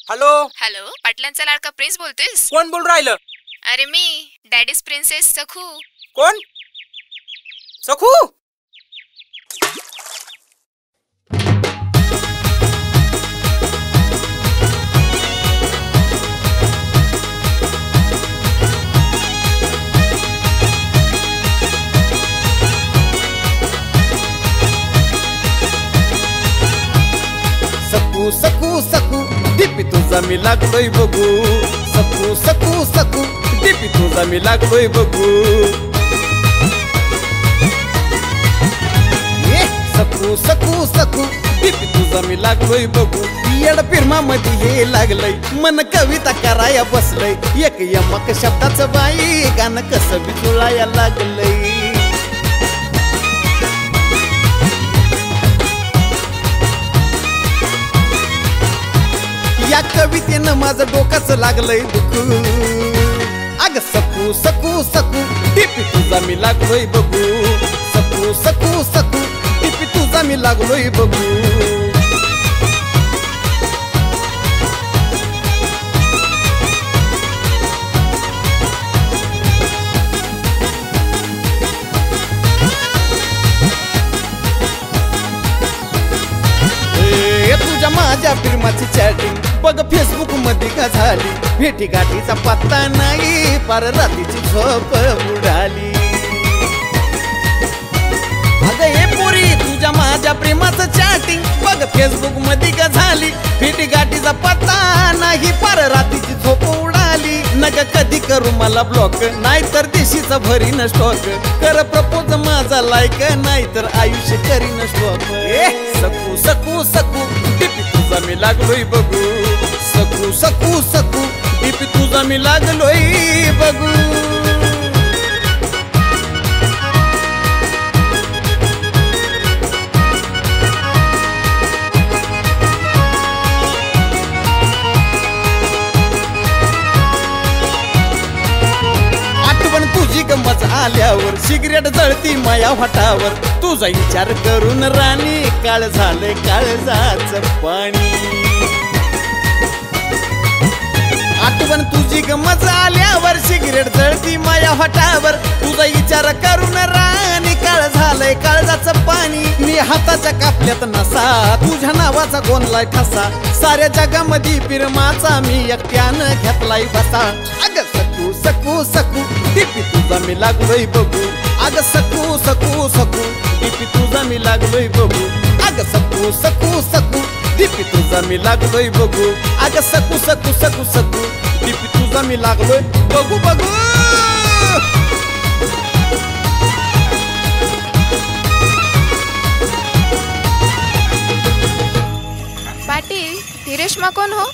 Hello hello, पाटलांचा लाडका prince बोलतेस? कोण बोल राहिलं? अरे मी डॅडीज प्रिन्सेस सखू. कोण? सखू? सकू सकू सकू दीपी तुझा मी लागलोय बघू. सकू सकू सकू दीपी तुझा मी लागलोय बघू. सकू सकू सकू दीपी तुझा मी लागलोय बघू. येड फिरमा मध्ये हे लागलंय, मन कविता कराया बसलंय. एक यमक शब्दाचं बाई गाणं कसं बी जुळाया लागलंय. या कवितेनं माझं डोकाचं लागलंय दुखू. अग सकू सकू सकू टिपी तुझा मी लागलोय बघू. सकू सकू सकू टिपी तुझा मी लागलोय बघू. तुझ्या माझ्या फिल्माची चॅटिंग बघ फेसबुक मध्ये का झाली. भेटी गाठीचा पत्ता नाही, पार रात्रीची झोप उडाली. अगं हे पोरी तुझ्या माझ्या प्रेमाचं चॅटिंग बघ फेसबुक मध्ये का झाली. भेटी गाठीचा पत्ता नाही, पार रात्रीची झोप उडाली. नग कधी करू मला ब्लॉक, नाहीतर देशीचा भरीन स्टॉक. कर प्रपोज माझा लाईक, नाहीतर आयुष्य करीन स्टॉक. सकू सकू सकू दीपी तुझा मी लागलोय बघू. सकू सकू सकू दीपी तुझा मी लागलोय बघू. तुझी गंमत आल्यावर सिगरेट जळती माया वाटावर. तुझा विचार करून राणी काळ झाले काळजाचं पाणी. आठवण तुझी गंमत आल्यावर सिगरेट जळती माया वाटावर. तुझा विचार करून राणी काळ झालंय काळजाचं पाणी. मी हाताच्या कापल्यात नसा, तुझ्या नावाचा गोंधलाय ठसा. साऱ्या जगामध्ये फिरमाचा मी एकट्यानं घेतलाय बसा. अग सकू सकू सकू दीपी तुझा मी लागलोय बघू. अग सकू सकू सकू दीपी तुझा मी लागलोय बघू. अग सकू सकू सकू दीपी तुझा मी लागलोय बघू. अग सकू सकू सकू सकू दीपी तुझा मी लागलोय बघू बघू. पाटील, ही रेश्मा कोण हो?